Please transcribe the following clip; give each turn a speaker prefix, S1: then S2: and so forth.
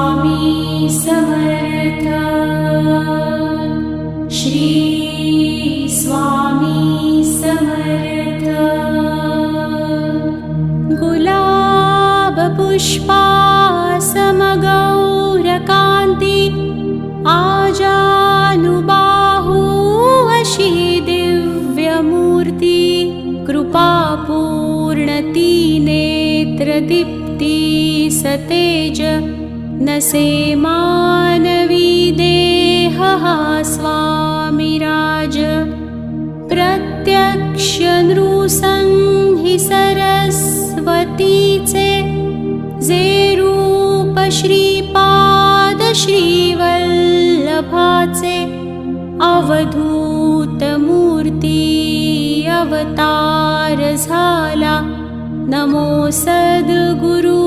S1: स्वामी समर्थ। श्री स्वामी समर्थ। गुलाब पुष्पासमगौरकान्ति आजानुबाहु अशी दिव्यमूर्ति। कृपापूर्णति नेत्रदीप्ति सतेज न से मानवी देहः स्वामिराज। प्रत्यक्ष नृसंहि सरस्वतीचे जे रूप श्रीपाद श्रीवल्लभाचे। अवधूत मूर्ती अवतार झाला नमो सद्गुरु